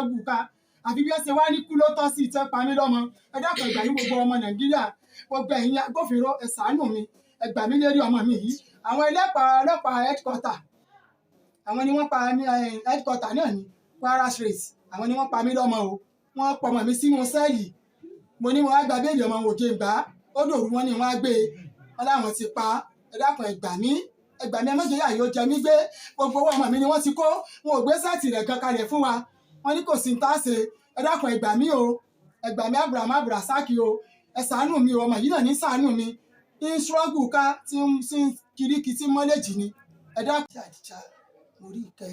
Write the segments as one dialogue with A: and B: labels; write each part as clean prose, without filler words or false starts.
A: ṣọ́ọ̀bù ká àfi bí wọ́n ṣe wá ní kú ló tọ́ sí ìtẹ́ pa mí lọ́mọ ẹ dákun ẹgbà yín gbogbo ọmọ Nàìjíríà gbogbo ẹ̀yin agbófinró ẹ ṣàánú mi ẹ gbà mí lérí ọmọ mi yìí àwọn ọlọ́pàá headquarter àwọn ni wọ́n pa ní headquarter náà ní Kwara State àwọn ni wọ́n pa mí lọ́mọ o wọ́n pọ̀ mọ̀ mí sínú sẹ́ẹ̀lì mo ní wọn á gba béèlì ọmọ òkè gbà ó dòru wọn ni wọn á gbé wọn láwọn ti pa ẹ dákun ẹ gbà mí ẹ mẹ́jọ yà yóò jẹ mí gbé gbogbo owó ọmọ mi ni wọ́n ti kó wọn ò gbé sẹ́ẹ̀tì rẹ̀ kan kalẹ̀ fún wa wọn ní kò sí ní tá a ṣe ẹ dákun ẹ gbà mí o ẹ gbà mí Abraham Abdulrasaq o ẹ ṣàánú mi o ọmọ yìí náà ní ṣàánú mi ní ṣọ́ọ̀bù ká tí ń kiriki tí mọ́lẹ́jì ni ẹ dákun. àdìjà mo rí ìkẹ́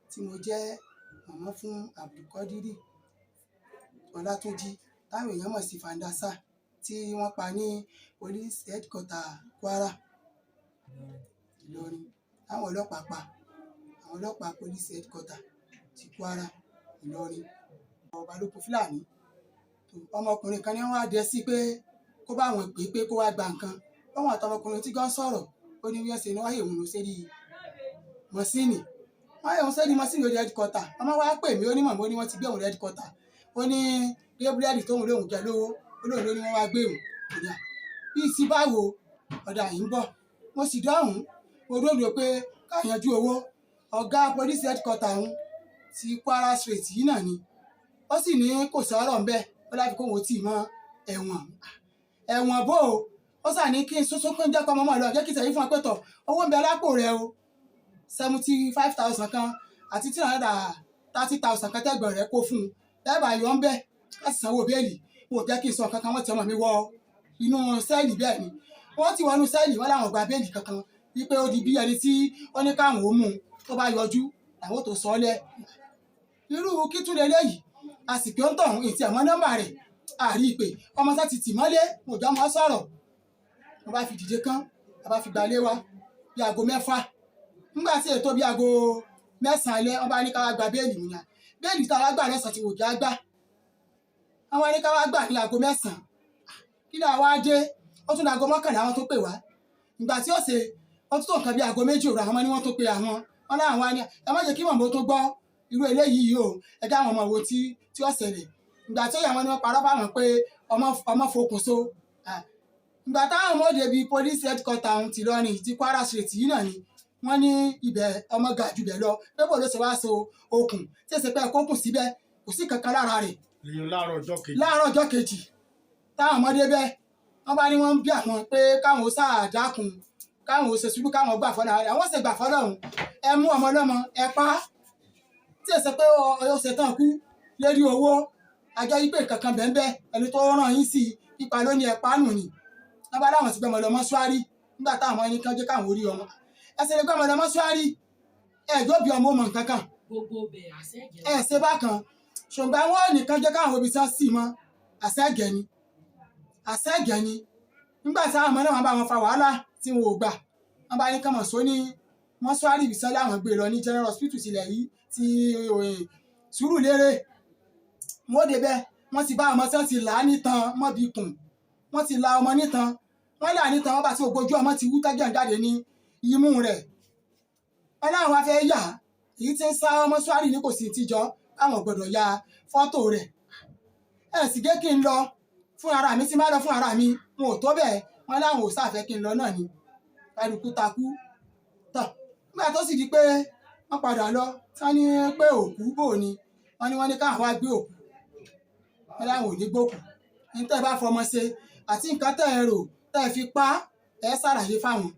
A: tí mo jẹ́ màmá fún Abdulkadiri Ọlátúnjí táwọn èèyàn mọ̀ sí Fandasa tí wọ́n pa ní police headquarter Kwara Ìlọrin àwọn ọlọ́pàá police headquarter ti Kwara Ìlọrin Balógun Fúlàní ọmọkùnrin kan ní wọ́n á dẹ sí pé kó bá wọn pé kó wá gba nǹkan báwọn àtọmọkùnrin tí gan sọ̀rọ̀ ó ní wíwọ́n ṣe ní wáyé òun ló ṣe rí mọ́sínì wáyé òun ṣe rí mọ́sínì lórí headquarter ọmọ wa pè mí ó ní màmá ó ní wọ́n ti gbé òun headquarter ó ní bí búrẹ́dì tóun lóun jẹ lówó olóòrùn ló ní wọ́n wá gbé òun ìyá bí ti báwo ọ̀dà yìí ń bọ̀ mo sì dáhùn mo dóòdò pé káyanjú owó ọ̀gá police headquarter òun ti Kwara State yìí náà ni ó sì ní kò sọ̀rọ̀ ń bẹ́ẹ̀ ó láti kó wọn tì mọ́ ẹ̀wọ̀n bó o ó sà ní kí n sọ́sọ́ kó ń jẹ́ pọ́nmọ́ lọ jẹ́ kí sẹ́yìn fún apẹ́tọ̀ owó ń bẹ lápò rẹ o 75,000 kan àti 330,000 kan tẹ́gbọ̀n rẹ kó fún un lẹ́bàá yọ̀ ń bẹ́ láti sanwó bẹ́ẹ̀lì wọn ò jẹ́ kí n sọ kankan wọ́n ti ọmọ mi wọ inú sẹ́ẹ̀lì bẹ́ẹ̀ ni wọ́n ti wọnú sẹ́ẹ̀lì wọ́n láwọn gba bẹ́ẹ̀lì kankan wípé ó di bí ẹni tí ó ní káwọn ó mú un tó bá yọjú àwọn tó sọ ọ́ lẹ̀ irú kí tún lélẹ́yìí àsìkò ń tọ̀hún ìtì ẹ̀mọ́ nọ́mbà rẹ̀ àrí ìpè ọmọ sá ti tì mọ́lé mo jọ mọ́ sọ̀rọ̀ mo bá fi dìde kán a bá fi gbalé wa bí aago 6 nígbà tí ètò bí aago 9 alẹ́ wọ́n bá ní ká wá gba béèlì mi náà béèlì tá a wá gbà lọ́sàn-án tí wò já gbà wọ́n wá ní ká wá gbà ní aago 9 kí ni àwa dé ó tún ní aago 11 àwọn tó pè wá ìgbà tí ó ṣe ó tún tó nǹkan bí aago 2 òru àwọn ni wọ́n tó pe àwọn wọn láwọn wá ní ẹ má jẹ́ kí mọ̀mọ́ tó gbọ́ irú eléyìí o ẹ dá àwọn ọmọ wo tí ó ṣẹlẹ̀ ìgbà tí ó yà wọn ni wọ́n parọ́ fáwọn pé ọmọ fokùn so ìgbà táwọn ọmọ òde bíi police headquarter ọ̀hún ti lọrin ti Kwara State yìí náà ni wọ́n ní ibẹ̀ ọmọ ga jù bẹ̀ lọ pé bò ló ṣe wá so okùn tí èsì pé kókùn síbẹ̀ kò sí kankan lára rẹ̀. láàárọ̀ ọjọ́ kejì táwọn ọmọdé bẹ́ẹ̀ wọ́n bá ní wọ́n ń bí àwọn pé káwọn ó sáà dákun káwọn ó ṣe sùúrù káwọn gbà fọ́lá rẹ̀ àwọn sì gbà fọ́lá ọ̀hún ẹ mú ọmọ ọlọ́mọ ẹ pa tí èsì pé ó ṣe tán kú lérí owó ajá yí pé kankan bẹ́ẹ̀ ẹni tó rán yín sí ipa lónìí ẹ pa nù ni wọ́n bá láwọn ti gbọmọ lọ mọ́ṣúárì nígbà táwọn ẹni kan jẹ́ káwọn orí ọmọ ẹsẹ̀ lè gbọmọ lọ mọ́ṣúárì ẹ̀jọ́ bí ọmọ ọmọ nǹkan kan ẹ̀ ṣe bákan ṣùgbọ́n wọn nìkan jẹ́ káwọn òbí sán sí mọ́ àṣẹ́gẹ̀ ni nígbà tí àwọn ọmọ náà wọn bá wọn fa wàhálà tí wọn ò gbà wọn bá ní kàmọ̀ só ní mọ́ṣúárì ìbísẹ́ láwọn gbé lọ ní General Hospital sílẹ̀ yìí ti Sùúrùlérè wọ́n débẹ̀ wọ́n ti bá ọmọ tí wọ́n ti là á nítan mọ́bí kùn wọ́n ti la ọmọ nítan wọ́n là á nítan wọ́n bá tí ògbójú ọmọ ti wú tẹ́jọ́ jáde ní imú rẹ̀ wọ́n láwọn wá fẹ́ yà èyí tí ń sá ọmọ ṣúárì ní kò sí tíjọ́ káwọn gbọ́dọ̀ ya fọ́tò rẹ̀ ẹ̀ sì gé kí n lọ fún ara mi tí má lọ fún ara mi wọn ò tó bẹ́ẹ̀ wọ́n láwọn ò sáfẹ́ kí n lọ náà ni kálukú takú tọ̀ nígbà tó sì di pé wọ́n padà lọ tí wọ́n ní pé òkú bò ni wọ́n ní káwọn wá gbé òkú wọ́n láwọn ò ní gbókù ní tẹ́ ẹ bá fọmọ ṣe àti nǹkan tẹ́ ẹ rò tẹ́ ẹ fi pa ẹ ṣàlàyé fáwọn